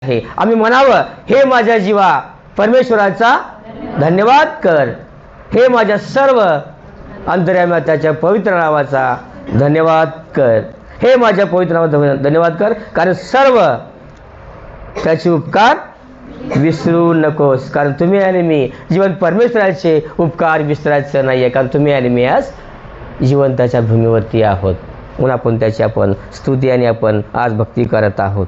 आहे. आम्ही म्हणावं, हे माझ्या जीवा परमेश्वराचा धन्यवाद कर, हे माझ्या सर्व अंतर्याम्या त्याच्या पवित्र नावाचा धन्यवाद कर, हे माझ्या पवित्र नावाचा धन्यवाद कर, कारण सर्व त्याचे उपकार विसरू नकोस. कारण तुम्ही आणि मी जीवन परमेश्वराचे उपकार विसरायचं नाही आहे, कारण तुम्ही आणि मी आज जिवंताच्या भूमीवरती आहोत. म्हणून आपण त्याची आपण स्तुती आणि आपण आज भक्ती करत आहोत.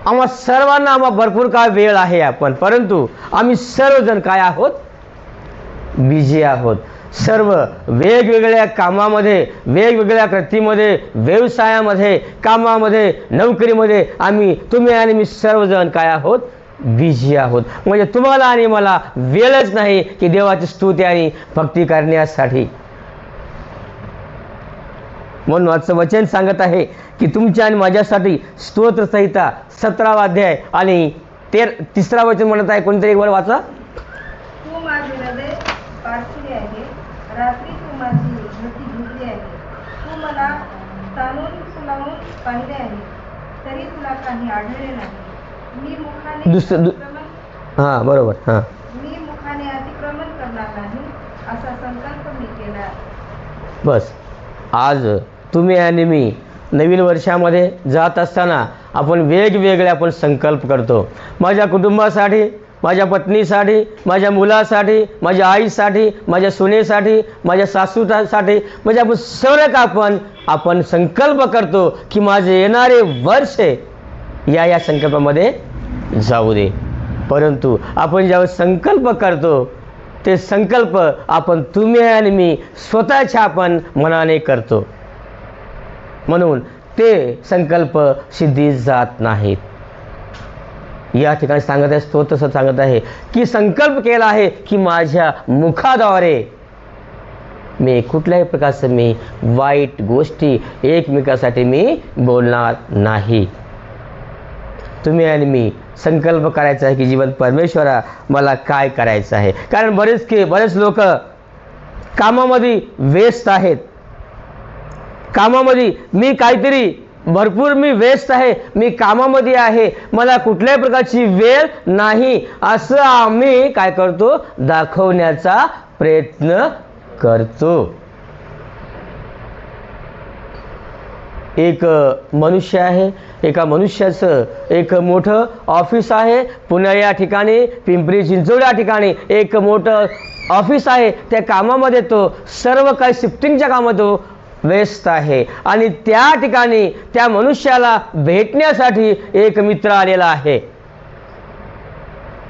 आम्हा सर्वांना भरपूर काळ वेळ आहे आपण, परंतु आम्ही सर्वजण काय आहोत, बिझी आहोत. सर्व वेगवेगळ्या कामामध्ये, वेगवेगळ्या कृतीमध्ये, व्यवसायामध्ये, कामामध्ये, नोकरीमध्ये तुम्ही आणि मी सर्वजण काय आहोत, बिझी आहोत. म्हणजे तुम्हाला आणि मला वेळच नाही की देवाची स्तुती आणि भक्ती करण्यासाठी. म्हणून आजचं वचन सांगत आहे की तुमच्या आणि माझ्यासाठी स्तोत्रसंहिता 17वा अध्याय आणि 3रा वचन म्हणत आहे. कोणतरी एक वेळ वाचा. तू माझे हृदय पाठवले आहे, रात्री तू माझी भीती घेतली आहे. तू मला ताणून फुलावून पाहिले आहे, तरी तुला काही आढळले नाही. मी मुखाने अतिक्रमण करणार नाही, असा संकल्प मी केला. बस आज तुम्ही आणि मी नवीन वर्षामध्ये जात असताना आपण वेगवेगळे आपण संकल्प करतो. माझ्या कुटुंबासाठी, माझ्या पत्नीसाठी, माझ्या मुलासाठी, माझ्या आईसाठी, माझ्या सुनेसाठी, माझ्या सासूसाठी, म्हणजे आपण सर्व आपण संकल्प करतो की माझे येणारे वर्ष या संकल्पामध्ये जाऊ दे. परंतु आपण ज्यावेळेस संकल्प करतो ते संकल्प तुम्ही आणि मी स्वतःच्या आपण मनाने करतो, म्हणून ते संकल्प सिद्धीस जात नाहीत. या ठिकाणी सांगत आहे, स्तोत्र सांगत आहे की संकल्प केला आहे की माझ्या मुखाद्वारे मी कुठल्याही प्रकारचं मी वाईट गोष्टी एकमेकासाठी मी बोलणार नाही. तुम्ही आणि मी संकल्प करायचा आहे की जीवन परमेश्वरा मला काय करायचं आहे. कारण बरेच लोक कामामध्ये व्यस्त आहेत. कामामध्ये मी काहीतरी भरपूर मी व्यस्त आहे, मी कामामध्ये आहे, मला कुठल्याही प्रकारची वेळ नाही, असं आम्ही काय करतो, दाखवण्याचा प्रयत्न करतो. एक मनुष्य आहे, एका मनुष्याचं एक मोठं ऑफिस आहे. पुणे या ठिकाणी, पिंपरी चिंचवड या ठिकाणी एक मोठं ऑफिस आहे. त्या कामामध्ये तो सर्व काही शिफ्टिंगच्या कामात तो व्यस्त आहे. आणि त्या ठिकाणी त्या मनुष्याला भेटण्यासाठी एक मित्र आलेला आहे.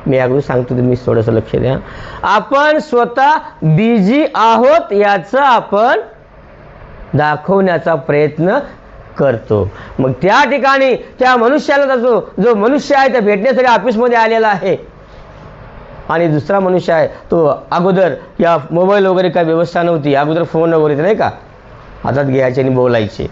मी अगोदर सांगतो, तुम्ही थोडंसं लक्ष द्या. आपण स्वतः बिझी आहोत याचं आपण दाखवण्याचा प्रयत्न करतो. मग त्या ठिकाणी त्या मनुष्याला जो मनुष्य आहे त्या भेटण्यासाठी ऑफिसमध्ये आलेला आहे, आणि दुसरा मनुष्य आहे तो अगोदर या मोबाईल वगैरे काय व्यवस्था नव्हती, अगोदर फोन वगैरे नाही का हातात घ्यायचे आणि बोलायचे.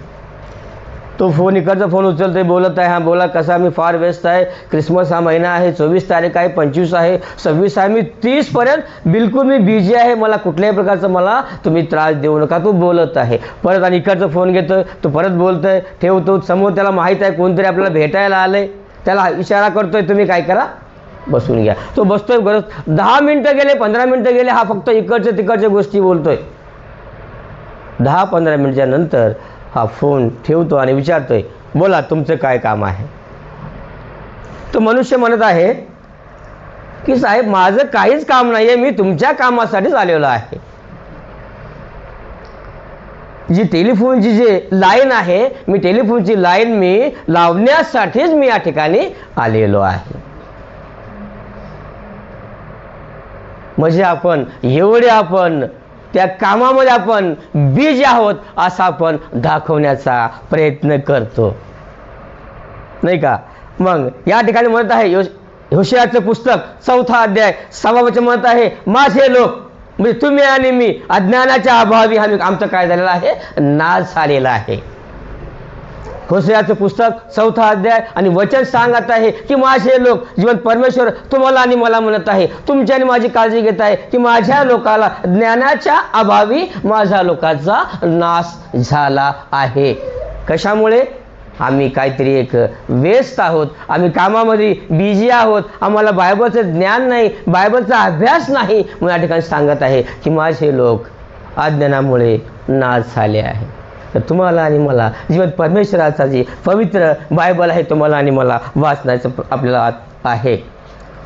तो फोन इकडचा फोन उचलतोय, बोलत आहे, हां बोला, कसा, मी फार व्यस्त आहे, क्रिसमस हा महिना आहे, 24 तारीख आहे, 25 आहे, 26 आहे, मी 30 पर्यंत बिलकुल मी बिझी आहे, मला कुठल्याही प्रकारचं मला तुम्ही त्रास देऊ नका. तो बोलत आहे परत, आणि इकडचा फोन घेतोय, तो परत बोलतोय, ठेवतो. समोर त्याला माहीत आहे कोणतरी आपल्याला भेटायला आलंय, त्याला इशारा करतोय, तुम्ही काय करा, बसून घ्या. तो बसतोय. परत 10 मिनटं गेले, 15 मिनटं गेले, हा फक्त इकडच्या तिकडच्या गोष्टी बोलतोय. 10-15 मिनिटच्या नंतर हा फोन ठेवतो आणि विचारतोय, बोला तुमचं काय काम आहे. तो मनुष्य म्हणत आहे की साहेब माझं काहीच काम नाही आहे, मी तुमच्या कामासाठीच आलेलो आहे. जी टेलिफोनची जी लाईन आहे, मी टेलिफोनची लाईन मी लावण्यासाठीच मी या ठिकाणी आलेलो आहे. म्हणजे आपण एवढे आपण त्या कामामध्ये आपण बिझी आहोत असं आपण दाखवण्याचा प्रयत्न करतो, नाही का. मग या ठिकाणी म्हणत आहे होशियाचं पुस्तक 4था अध्याय 6वा वचन म्हणत आहे, माझे लोक म्हणजे तुम्ही आणि मी अज्ञानाच्या अभावी आमचं काय झालेलं आहे, नाश झालेला आहे. होशियाचं पुस्तक 4था अध्याय आणि वचन सांगत आहे की माझे लोक, जीवन परमेश्वर तुम्हाला आणि मला म्हणत आहे, तुमची आणि माझी काळजी घेत आहे की माझ्या लोकाला ज्ञानाच्या अभावी माझ्या लोकांचा नाश झाला आहे. कशामुळे, आम्ही काहीतरी एक व्यस्त आहोत, आम्ही कामामध्ये बिझी आहोत, आम्हाला बायबलचं ज्ञान नाही, बायबलचा अभ्यास नाही. म्हणून या ठिकाणी सांगत आहे की माझे लोक अज्ञानामुळे नाश झाले आहे. तर तुम्हाला आणि मला जीवन परमेश्वराचा जी पवित्र बायबल आहे तुम्हाला आणि मला वाचण्याचं आपल्याला आहे.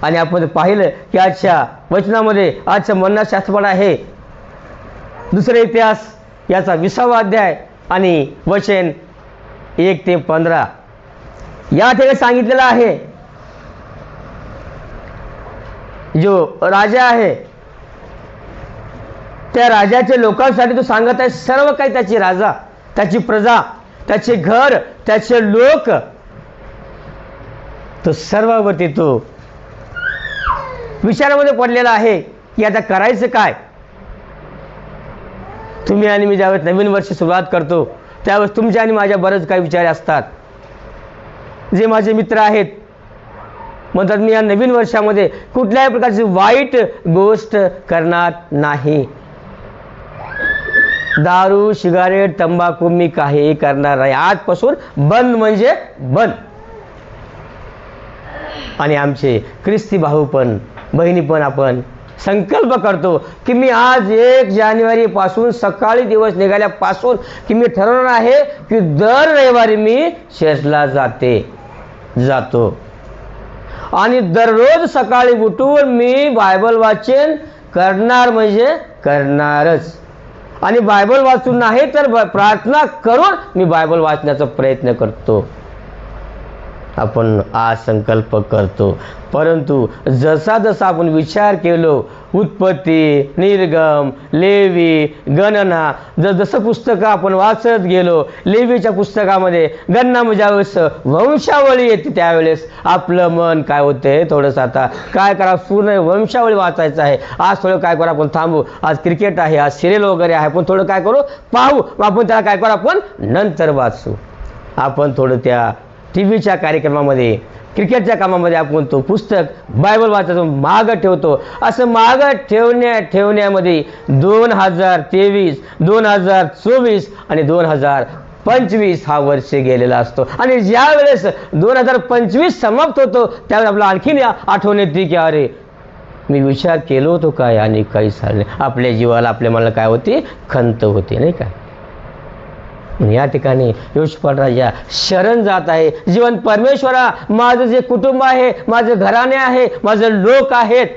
आणि आपण पाहिलं की आजच्या वचनामध्ये आजचं मननाशास्त्रपाठ आहे दुसरे इतिहास याचा 20वा अध्याय आणि वचन 1 ते 15. या ठिकाणी सांगितलेलं आहे जो राजा आहे त्या राजाच्या लोकांसाठी तो सांगत आहे सर्व काही, त्याची राजा, त्याची प्रजा, त्याचे घर, त्याचे लोक, तो सर्वावरती तो विचारामध्ये पडलेला आहे की आता करायचं काय. तुम्ही आणि मी ज्यावेळेस नवीन वर्ष सुरुवात करतो त्यावेळेस तुमच्या आणि माझ्या बरेच काही विचार असतात. जे माझे मित्र आहेत म्हणतात मी या नवीन वर्षामध्ये कुठल्याही प्रकारची वाईट गोष्ट करणार नाही, दारू, सिगारेट, तंबाखू मी काही करणार नाही, आजपासून बंद म्हणजे बंद. आणि आमचे ख्रिस्ती भाऊ पण बहिणी पण आपण संकल्प करतो की मी आज 1 जानेवारी पासून सकाळी दिवस निघाल्यापासून की मी ठरवणार आहे की दर रविवारी मी चर्चला जातो आणि दररोज सकाळी उठून मी बायबल वाचन करणार म्हणजे करणारच. आणि बायबल वाचून नाही तर प्रार्थना करून मी बायबल वाचण्याचा प्रयत्न करतो. आपण आज संकल्प करतो. परंतु जसा जसा आपण विचार केलो उत्पत्ती, निर्गम, लेवी, गणना, जसं पुस्तकं आपण वाचत गेलो, लेवीच्या पुस्तकामध्ये गणना ज्यावेळेस वंशावळी येते त्यावेळेस आपलं मन काय होते थोडंसं आता काय करा पूर्ण वंशावळी वाचायचं आहे. आज थोडं काय करू आपण थांबू, आज क्रिकेट आहे, आज सिरियल वगैरे आहे, आपण थोडं काय करू पाहू, आपण त्याला काय करू आपण नंतर वाचू. आपण थोडं त्या टीव्हीच्या कार्यक्रमामध्ये क्रिकेटच्या कामामध्ये आपण तो पुस्तक बायबल वाचायचो मागं ठेवतो. असं मागं ठेवण्यामध्ये 2023, 2024 आणि 2025 हा वर्ष गेलेला असतो. आणि ज्या वेळेस 2025 समाप्त होतो त्यावेळेस आपला आणखीन आठवण येते की अरे मी विचार केलो होतो काय आणि काही झाले. आपल्या जीवाला आपल्या मनाला काय होती खंत होती नाही काय. या ठिकाणी योशफाट राजा शरण जात आहे. जीवन परमेश्वरा माझं जे कुटुंब आहे, माझं घराणे आहे, माझं लोक आहेत,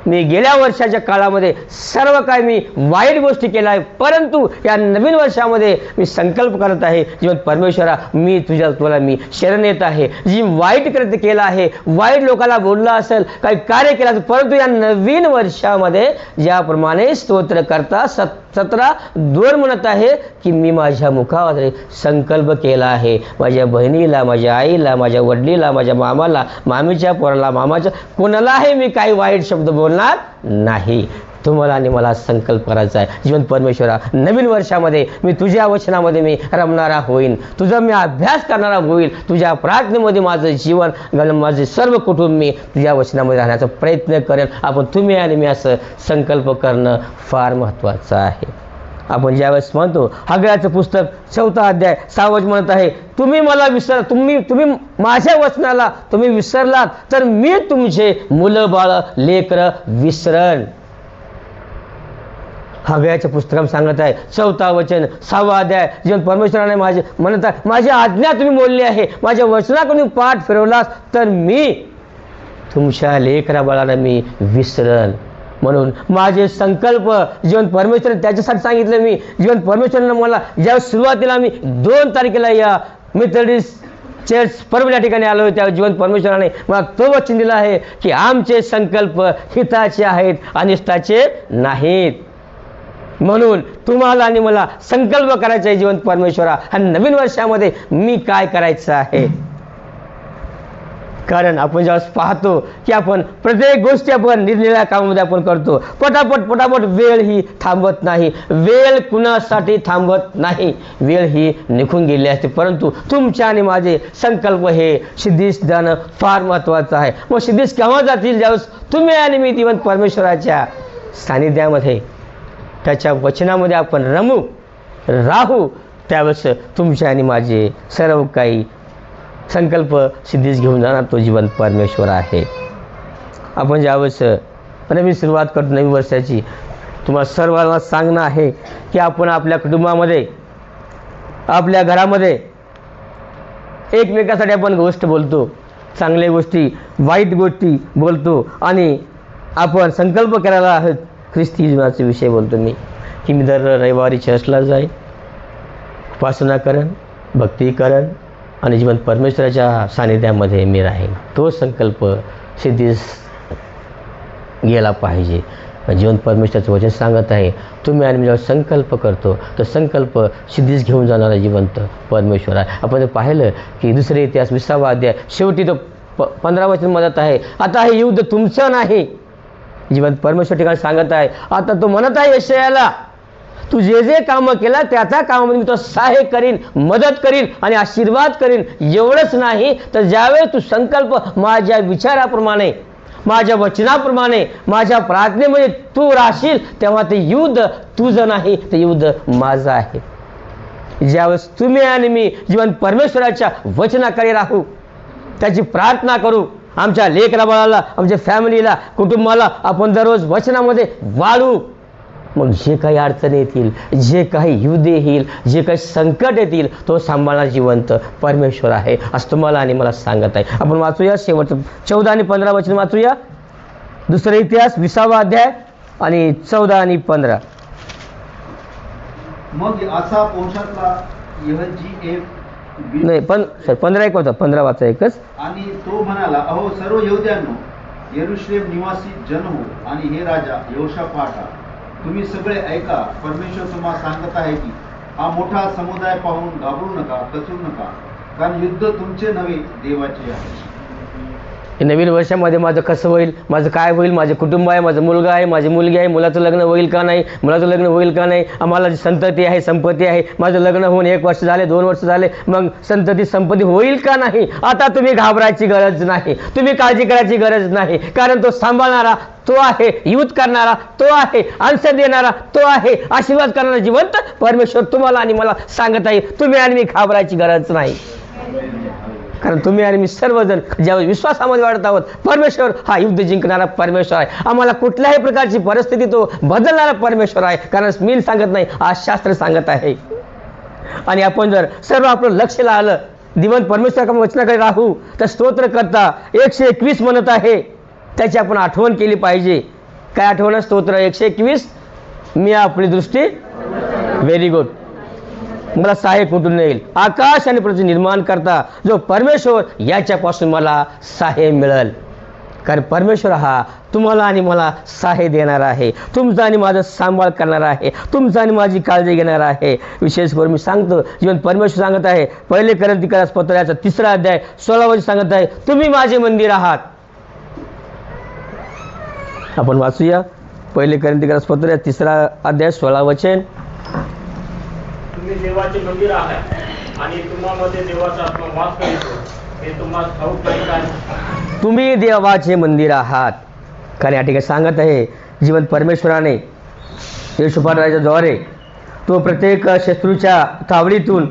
मी गेल्या वर्षाच्या काळामध्ये सर्व काय मी वाईट गोष्टी केल्या आहे, परंतु या नवीन वर्षामध्ये मी संकल्प करत आहे जीवन परमेश्वरा मी तुला मी शरण येत आहे. जी वाईट कृत्य केलं आहे, वाईट लोकांना बोललं असेल, काही कार्य केलं असेल, परंतु या नवीन वर्षामध्ये ज्याप्रमाणे स्तोत्र करता 17:2 म्हणत आहे की मी माझ्या मुखावर संकल्प केला आहे माझ्या बहिणीला, माझ्या आईला, माझ्या वडिलीला, माझ्या मामाला, मामीच्या पोराला, मामाच्या कोणालाही मी काही वाईट शब्द बोलणार नाही. तुम्हाला आणि मला संकल्प करायचा आहे जीवन परमेश्वरा नवीन वर्षामध्ये मी तुझ्या वचनामध्ये मी रमणारा होईन, तुझा मी अभ्यास करणारा होईल, तुझ्या प्रार्थनेमध्ये माझं जीवन माझे सर्व कुटुंब मी तुझ्या वचनामध्ये राहण्याचा प्रयत्न करेन. आपण तुम्ही आणि मी असं संकल्प करणं फार महत्त्वाचं आहे. आपण ज्यावेळेस म्हणतो हगयाचं पुस्तक 4 अध्याय 6 वचन म्हणत आहे तुम्ही मला विसर तुम्ही माझ्या वचनाला तुम्ही विसरलात तर मी तुमचे मुलं बाळ लेकरं विसरण. हगयाच्या पुस्तकात सांगत आहे 4 वचन 6 अध्याय जीवन परमेश्वराने माझे म्हणत आहे माझी आज्ञा तुम्ही बोलली आहे, माझ्या वचनाकडून पाठ फिरवलास तर मी तुमच्या लेकरा बाळाला मी विसरण. म्हणून माझे संकल्प जीवन परमेश्वर त्याच्यासाठी सांगितलं. मी जीवन परमेश्वरानं मला ज्या सुरुवातीला मी 2 तारखेला या मेथडिस्ट चर्च परब या ठिकाणी आलो त्या जीवन परमेश्वराने मला तो वचन दिला आहे की आमचे संकल्प हिताचे आहेत अनिष्टाचे नाहीत. म्हणून तुम्हाला आणि मला संकल्प करायचा आहे जीवन परमेश्वरा हा नवीन वर्षामध्ये मी काय करायचं आहे. कारण आपण ज्यावेळेस पाहतो की आपण प्रत्येक गोष्टी आपण निरनिराळ्या कामामध्ये आपण करतो, पटापट वेळ ही थांबत नाही, वेळ कुणासाठी थांबत नाही, वेळ ही निघून गेली असते. परंतु तुमच्या आणि माझे संकल्प हे सिद्धीस जाणं फार महत्त्वाचं आहे. मग सिद्धीस केव्हा जातील ज्यावेळेस तुम्ही आणि मी जीवन परमेश्वराच्या सानिध्यामध्ये त्याच्या वचनामध्ये आपण राहू, त्यावेळेस तुमचे आणि माझे सर्व काही संकल्प सिद्धीस घेऊन जाणार तो जिवंत परमेश्वर आहे. आपण ज्यावेळेस नवीन सुरुवात करतो नवीन वर्षाची, तुम्हाला सर्वांना सांगणं आहे की आपण आपल्या कुटुंबामध्ये, आपल्या घरामध्ये एकमेकासाठी आपण गोष्ट बोलतो, चांगल्या गोष्टी, वाईट गोष्टी बोलतो आणि आपण संकल्प करायला आहोत. ख्रिस्ती जीवनाचे विषय बोलतो मी की मी दर रविवारी चर्चला जाईन, उपासना करेन, भक्ती करेन आणि जीवन परमेश्वराच्या सानिध्यामध्ये मी राहीन. तो संकल्प सिद्धीस गेला पाहिजे. जीवन परमेश्वराचं वचन सांगत आहे, तुम्ही आणि मी जेव्हा संकल्प करतो तो संकल्प सिद्धीस घेऊन जाणारा जिवंत परमेश्वर आहे. आपण जर पाहिलं की दुसरे इतिहास 20वा अध्याय शेवटी तो 15 वचन म्हणत आहे, आता हे युद्ध तुमचं नाही. जिवंत परमेश्वर ठिकाणी सांगत आहे, आता तो म्हणत आहे यशायाला, तू जे जे कामं केला त्याच्या कामामध्ये मी तो सहाय्य करीन, मदत करीन आणि आशीर्वाद करीन. एवढंच नाही तर ज्यावेळेस तू संकल्प माझ्या विचाराप्रमाणे, माझ्या वचनाप्रमाणे, माझ्या प्रार्थनेमध्ये तू राहशील, तेव्हा ते युद्ध तुझं नाही, ते युद्ध माझं आहे. ज्यावेळेस तुम्ही आणि मी जीवन परमेश्वराच्या वचनाकडे राहू, त्याची प्रार्थना करू, आमच्या लेकराबाळाला, आमच्या फॅमिलीला, कुटुंबाला आपण दररोज वचनामध्ये वाढू, मग जे काही अडचणी येतील, जे काही युद्ध येईल, जे काही संकट येतील, तो सांभाळणारा जिवंत परमेश्वर आहे असं तुम्हाला आणि मला सांगत आहे. आपण वाचूया शेवटचं 14 आणि 15 वचन वाचूया. दुसरा इतिहास 20वा अध्याय आणि 14 आणि 15. मग असा वंशातला यहजी नाही 15 एक होता, 15 वाचा एकच. आणि तो म्हणाला, अहो सर्व यहूद्यांनो, यरूशलेम निवासी जन हो आणि हे राजा यहोशाफाटा, तुम्ही सगळे ऐका. परमेश्वर तुम्हाला सांगत आहे की हा मोठा समुदाय पाहून घाबरू नका, कचरू नका, कारण युद्ध तुमचे नव्हे, देवाचे आहे. नवीन वर्षामध्ये माझं कसं होईल, माझं काय होईल, माझे कुटुंब आहे, माझा मुलगा आहे, माझी मुलगी आहे, मुलाचं लग्न होईल का नाही, मुलाचं लग्न होईल का नाही, आम्हाला जी संतती आहे, संपत्ती आहे, माझं लग्न होऊन 1 वर्ष झाले, 2 वर्ष झाले, मग संतती संपत्ती होईल का नाही. आता तुम्ही घाबरायची गरज नाही, तुम्ही काळजी करायची गरज नाही, कारण तो सांभाळणारा तो आहे, युद्ध करणारा तो आहे, अंश देणारा तो आहे, आशीर्वाद करणारा जिवंत परमेश्वर तुम्हाला आणि मला सांगत आहे, तुम्ही आणि मी घाबरायची गरज नाही. कारण तुम्ही आणि मी सर्वजण ज्यावेळेस विश्वासामध्ये वाढत आहोत, परमेश्वर हा युद्ध जिंकणारा परमेश्वर आहे. आम्हाला कुठल्याही प्रकारची परिस्थिती तो बदलणारा परमेश्वर आहे. कारण मी सांगत नाही, आज शास्त्र सांगत आहे. आणि आपण जर सर्व आपलं लक्ष लावलं, दिवंत परमेश्वराच्या वचनाकडे राहू, तर स्तोत्र करता 121 म्हणत आहे, त्याची आपण आठवण केली पाहिजे. काय आठवण? स्तोत्र 121, मी आपली दृष्टी, व्हेरी गुड, मला सहाय्य कुठून येईल, आकाश आणि पृथ्वी निर्माण करता जो परमेश्वर, याच्यापासून मला सहाय्य मिळेल. कारण परमेश्वर हा तुम्हाला आणि मला सहाय्य देणार आहे, तुमचा आणि माझा सांभाळ करणार आहे, तुमचा आणि माझी काळजी घेणार आहे. विशेष करून मी सांगतो, जीवन परमेश्वर सांगत आहे, 1 कोरिंथीकरास पत्राचा 3रा अध्याय 16 वचन सांगत आहे, तुम्ही माझे मंदिर आहात. आपण वाचूया 1 कोरिंथीकरास पत्र 3रा अध्याय 16 वचन. तुम्ही देवाचे मंदिर आहात आणि तुम्हामध्ये देवाचा आत्मा वास करीतो, हे तुम्हाला ठाऊक नाही का? तुम्ही देवाचे मंदिर आहात. कारण या ठिकाणी सांगत आहे, जीवन परमेश्वराने येशूपाराच्या द्वारे तो प्रत्येक शत्रूच्या तावडीतून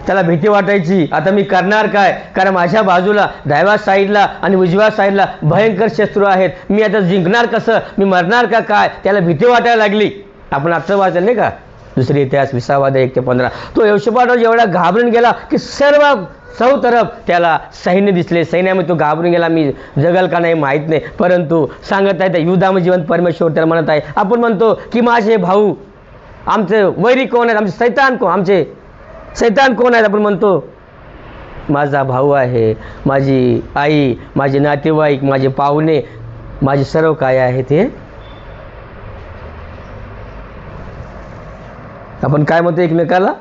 त्याला भीती वाटायची, आता मी करणार काय, कारण माझ्या बाजूला डाव्या साईडला आणि उजव्या साईडला भयंकर शत्रू आहेत, मी आता जिंकणार कसं, मी मरणार का काय, त्याला भीती वाटायला लागली. आपण आजचं वाचलं नाही का, दुसरी इतिहास 20वा अध्याय 1 ते 15. तो यहोशाफाट एवढा घाबरून गेला की सर्व चौतरफ त्याला सैन्य दिसले, सैन्यामध्ये तो घाबरून गेला, मी जगल का नाही माहीत नाही. परंतु सांगत आहे त्या युद्धामध्ये जिवंत परमेश्वर त्याला म्हणत आहे. आपण म्हणतो की माझे भाऊ, आमचे वैरी कोण आहेत, आमचे सैतान कोण आहेत. आपण म्हणतो माझा भाऊ आहे, माझी आई, माझे नातेवाईक, माझे पाहुणे, माझे सर्व काय आहे ते. आपण काय म्हणतो एकमेकाला,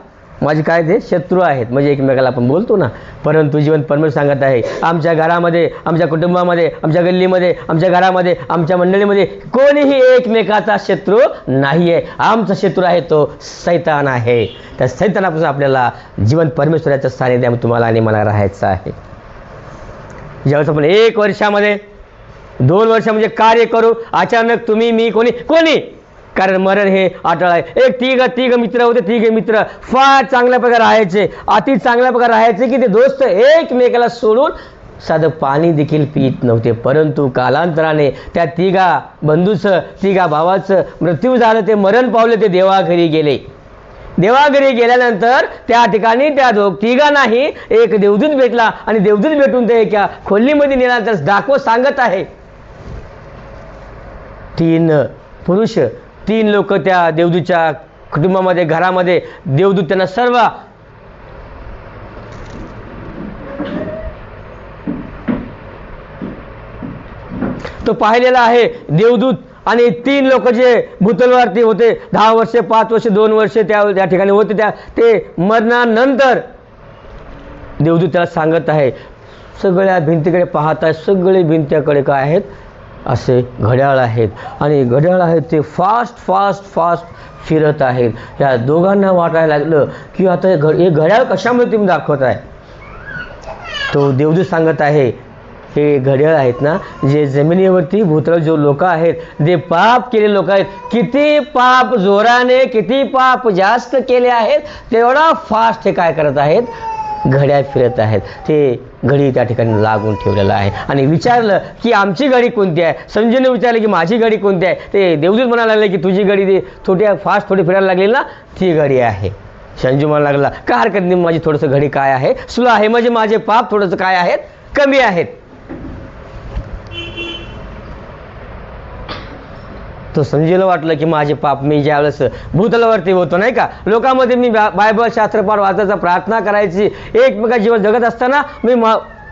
माझे काय ते शत्रू आहेत, म्हणजे एकमेकाला आपण बोलतो ना. परंतु जीवन परमेश्वर सांगत आहे, आमच्या घरामध्ये, आमच्या कुटुंबामध्ये, आमच्या गल्लीमध्ये, आमच्या घरामध्ये, आमच्या मंडळीमध्ये कोणीही एकमेकाचा शत्रू नाही आहे. आमचा शत्रू आहे तो सैतान आहे. त्या सैतानापासून आपल्याला जीवन परमेश्वराच्या सानिध्यामध्ये तुम्हाला आणि मला राहायचं आहे. ज्यावेळेस आपण 1 वर्षामध्ये 2 वर्ष म्हणजे कार्य करू, अचानक तुम्ही, मी, कोणी कारण मरण हे अटळ आहे. एक तिघ मित्र होते. तिघे मित्र फार चांगल्या प्रकारे राहायचे, अति चांगल्या प्रकारे राहायचे की ते दोस्त एकमेकाला सोडून साधं पाणी देखील पित नव्हते. परंतु कालांतराने त्या तिघा बंधूचं, तिघा भावाचं मृत्यू झालं. ते मरण पावले. ते देवाघरी गेले. देवाघरी गेल्यानंतर त्या ठिकाणी त्या तिघांनाही एक देवदूत भेटला आणि देवदूत भेटून ते एका खोलीमध्ये नेल्यानंतर दाखवत सांगत आहे, 3 पुरुष 3 लोक त्या देवदूतच्या कुटुंबामध्ये, घरामध्ये देवदूत त्यांना सर्व तो पाहिलेला आहे. देवदूत आणि 3 लोक जे भूतलवरती होते, 10 वर्षे, 5 वर्षे, 2 वर्षे त्या ठिकाणी होते, ते मरणानंतर देवदूत त्याला सांगत आहे, सगळ्या भिंतीकडे पाहत आहे. सगळे भिंतीकडे काय आहेत, असे घड्याळ आहेत आणि घड्याळ आहेत ते फास्ट फास्ट फास्ट फिरत आहेत. या दोघांना वाटायला लागलं की आता हे घड्याळ कशामुळे तुम्ही दाखवत आहे. तो देवदूत सांगत आहे, हे घड्याळ आहेत ना, जे जमिनीवरती भूतल जो लोक आहेत, जे पाप केले लोक आहेत, किती पाप जोराने, किती पाप जास्त केले आहेत, तेवढा फास्ट हे काय करत आहेत, घड्याळ फिरत आहेत. ते घडी त्या ठिकाणी लागून ठेवलेलं आहे. आणि विचारलं की आमची घडी कोणती आहे. संजयने विचारलं की माझी घडी कोणती आहे. ते देवदूत म्हणायला लागले की तुझी घडी थोडी फास्ट थोडी फिरायला लागली ना, ती घडी आहे. संजू म्हणायला लागला का हरकत नाही, माझी थोडंसं घडी काय आहे, स्लो आहे, म्हणजे माझे पाप थोडंसं काय आहेत, कमी आहेत. तो संजूला वाटलं की माझे पाप, मी ज्यावेळेस भूतलावरती होतो नाही का, लोकांमध्ये मी बायबल शास्त्रपाठ वाचायचा, प्रार्थना करायची, एकमेका जीवन जगत असताना मी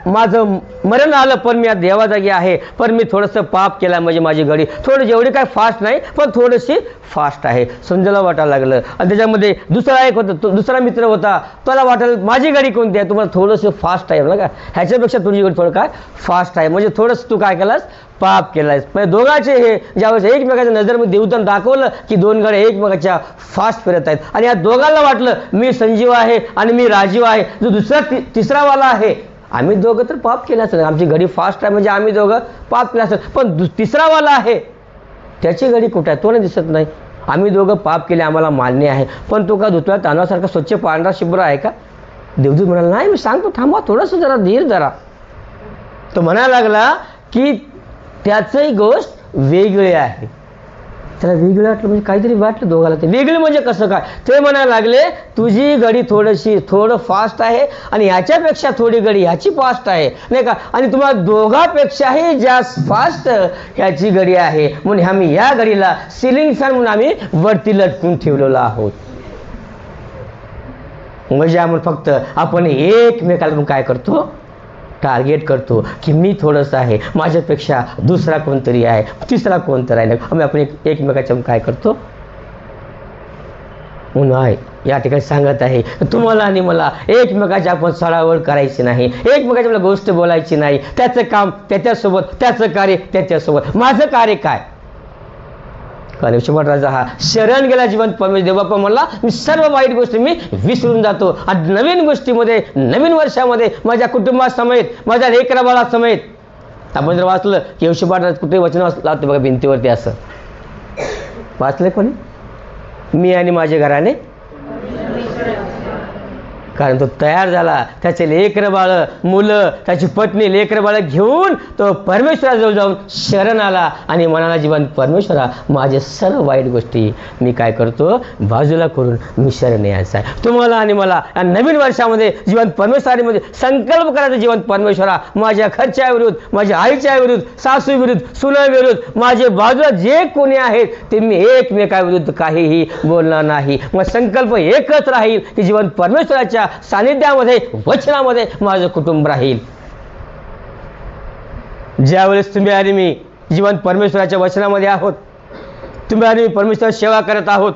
माझं मरण आलं, पण मी आज देवाजागी आहे, पण मी थोडंसं पाप केलं, म्हणजे माझी घडी थोडी जेवढी काय फास्ट नाही, पण थोडीशी फास्ट आहे. संजूला वाटायला लागलं. आणि त्याच्यामध्ये दुसरा एक होता, दुसरा मित्र होता, त्याला वाटायला माझी घडी कोणती आहे, तुम्हाला थोडंसं फास्ट आहे बघा, ह्याच्यापेक्षा तुझी घडी थोडं काय फास्ट आहे, म्हणजे थोडंसं तू काय केलास, पाप केलायस. म्हणजे दोघांचे हे ज्यावेळेस एकमेकाच्या नजरमध्ये देवतानं दाखवलं की 2 घड्या एकमेकाच्या फास्ट फिरत आहेत. आणि या दोघांना वाटलं मी संजीव आहे आणि मी राजीव आहे, जो दुसरा तिसरावाला आहे, आम्ही दोघं तर पाप केलं असेल, आमची घडी फास्ट आहे म्हणजे आम्ही दोघं पाप केलं असेल, पण तिसरावाला आहे त्याची घडी कुठे आहे, तो नाही दिसत नाही. आम्ही दोघं पाप केले, आम्हाला मान्य आहे, पण तो का धुतला तांदळासारखा स्वच्छ पांढरा शिब्र आहे का. देवदूत म्हणाला नाही, मी सांगतो थांबा थोडंसं, जरा धीर जरा. तो म्हणायला लागला की त्याचंही गोष्ट वेगळी आहे. त्याला वेगळं वाटलं, म्हणजे काहीतरी वाटलं दोघाला. ते वेगळी म्हणजे कसं काय, ते म्हणायला लागले तुझी घडी थोडं फास्ट आहे आणि ह्याच्यापेक्षा थोडी घडी ह्याची फास्ट आहे नाही का, आणि तुम्हाला दोघांपेक्षाही जास्त फास्ट ह्याची घडी आहे, म्हणून आम्ही या घडीला सिलिंग फॅन म्हणून आम्ही वरती लटकून ठेवलेलो आहोत. म्हणजे आपण एकमेकाला काय करतो, टार्गेट करतो की मी थोडंसं आहे, माझ्यापेक्षा दुसरा कोणतरी आहे, तिसरा कोणतरी आहे, आपण एकमेकाच्या काय करतो म्हणून आहे. या ठिकाणी सांगत आहे तुम्हाला आणि मला एकमेकाच्या आपण चढावळ करायची नाही, एकमेकाच्या मला गोष्ट बोलायची नाही, त्याचं काम त्याच्यासोबत, त्याचं कार्य त्याच्यासोबत, माझं कार्य काय. कारण शिवराजा हा शरण गेला जीवन परमेश्वर देवबापा म्हणला मी सर्व वाईट गोष्टी मी विसरून जातो आणि नवीन गोष्टीमध्ये, नवीन वर्षामध्ये माझ्या कुटुंबासमेत, माझ्या लेकरा बाळासमेत. आपण जर वाचलं की यहोशुपाट कुठे वचन वाचलं बघा भिंतीवरती, असं वाचलंय कोणी, मी आणि माझ्या घराने, कारण तो तयार झाला, त्याचे लेकरं बाळं, मुलं, त्याची पत्नी, लेकरं बाळं घेऊन तो परमेश्वराजवळ जाऊन शरण आला आणि म्हणाला जीवन परमेश्वरा माझे सर्व वाईट गोष्टी मी काय करतो, बाजूला करून मी शरण यायचं आहे. तुम्हाला आणि मला या नवीन वर्षामध्ये जीवन परमेश्वरामध्ये संकल्प करायचं. जीवन परमेश्वरा माझ्या घरच्या विरुद्ध, माझ्या आईच्या विरुद्ध, सासू विरुद्ध, सुनाविरुद्ध, माझे बाजूला जे कोणी आहेत ते मी एकमेकाविरुद्ध काहीही बोलणार नाही. मग संकल्प एकच राहील की जीवन परमेश्वराच्या सानिध्यामध्ये, वचनामध्ये माझं कुटुंब राहील. ज्यावेळेस तुम्ही आणि मी जीवन परमेश्वराच्या वचनामध्ये आहोत, तुम्ही आणि मी परमेश्वराची सेवा करत आहोत,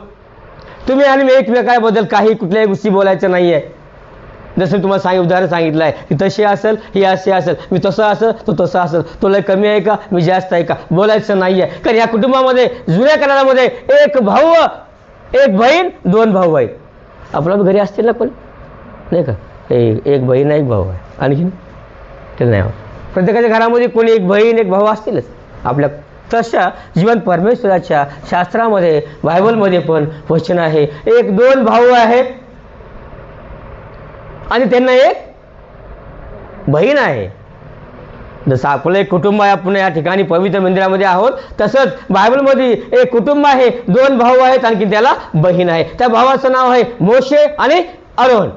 तुम्ही आणि मी एकमेकाबद्दल काही कुठल्याही गोष्टी बोलायचं नाही आहे. जसं तुम्हाला उदाहरण सांगितलं आहे की तशी असेल, ही अशी असेल, मी तसं असेल, तो तसं असेल, तो लय कमी आहे का, मी जास्त आहे का, बोलायचं नाही आहे. कारण या कुटुंबामध्ये, जुन्या करारामध्ये 1 भाऊ, 1 बहीण, 2 भाऊ आहेत. आपल्या घरी असतील ना पण नाही का, 1 बहीण 1 भाऊ आहे, आणखी ते नाही. प्रत्येकाच्या घरामध्ये कोणी 1 बहीण 1 भाऊ असतीलच. आपल्या तशा जीवन परमेश्वराच्या शास्त्रामध्ये बायबलमध्ये पण वचन आहे. 1-2 भाऊ आहेत आणि त्यांना एक बहीण आहे. जसं आपलं एक कुटुंब आहे, आपण या ठिकाणी पवित्र मंदिरामध्ये आहोत, तसंच बायबलमध्ये एक कुटुंब आहे, 2 भाऊ आहेत, आणखी त्याला बहीण आहे. त्या भावाचं नाव आहे मोशे आणि आरोन.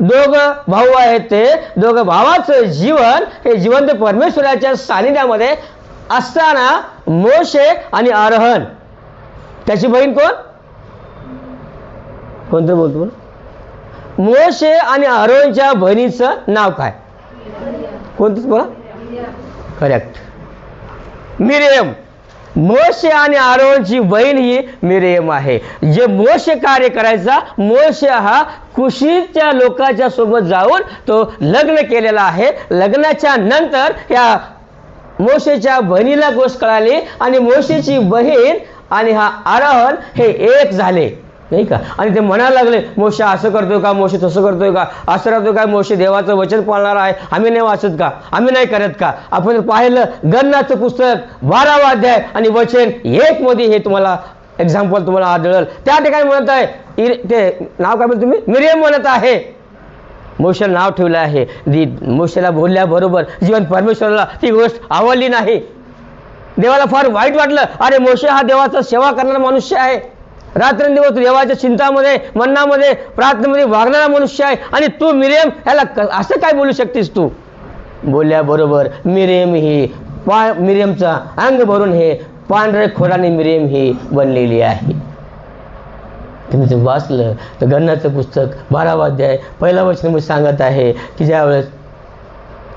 दोघं भाऊ आहेत, ते दोघं भावाचं जीवन हे जिवंत परमेश्वराच्या सानिध्यामध्ये असताना मोशे आणि आरोहन, त्याची बहीण कोण, कोणतं बोलतो, मोशे आणि आरोनच्या बहिणीचं नाव काय, कोणतंच बोला, करेक्ट, मिरियम. मोशे आणि आरोनची बहीण ही मिरियम आहे. जे मोशे कार्य करायचा, मोशे हा कुशीच्या लोकांच्या सोबत जाऊन तो लग्न केलेला आहे. लग्नाच्या नंतर या मोशेच्या बहिणीला गोष्ट कळाली आणि मोशेची बहीण आणि हा आरोहन हे एक झाले, नाही का. आणि ते म्हणायला लागले, मोशे असं करतोय का, मोशे तसं करतोय का, असं राहतोय का, मोशे देवाचं वचन पाळणार आहे, आम्ही नाही वाचत का, आम्ही नाही करत का. आपण पाहिलं गणनाचं पुस्तक 12वा अध्याय आणि वचन 1 मध्ये हे तुम्हाला एक्झाम्पल तुम्हाला आढळलं. त्या ठिकाणी म्हणत आहे, ते नाव काय तुम्ही, मिरियम म्हणत आहे. मोशेला नाव ठेवलं आहे. मोशेला बोलल्याबरोबर जीवन परमेश्वराला ती गोष्ट आवडली नाही. देवाला फार वाईट वाटलं. अरे मोशे हा देवाचा सेवा करणारा मनुष्य आहे, रात्रंदिवस देवाच्या चिंतामध्ये, मन्नामध्ये, प्रार्थनेमध्ये वागणारा मनुष्य आहे, आणि तू मिरियम ह्याला असं काय बोलू शकतेस तू. बोलल्याबरोबर मिरियम ही मिरियमचा अंग भरून हे पांढरे खोडाने मिरियम ही बनलेली आहे. तुम्ही ते वाचलं तर गणनाचं पुस्तक 12वा अध्याय 1ला वचन सांगत आहे की ज्यावेळेस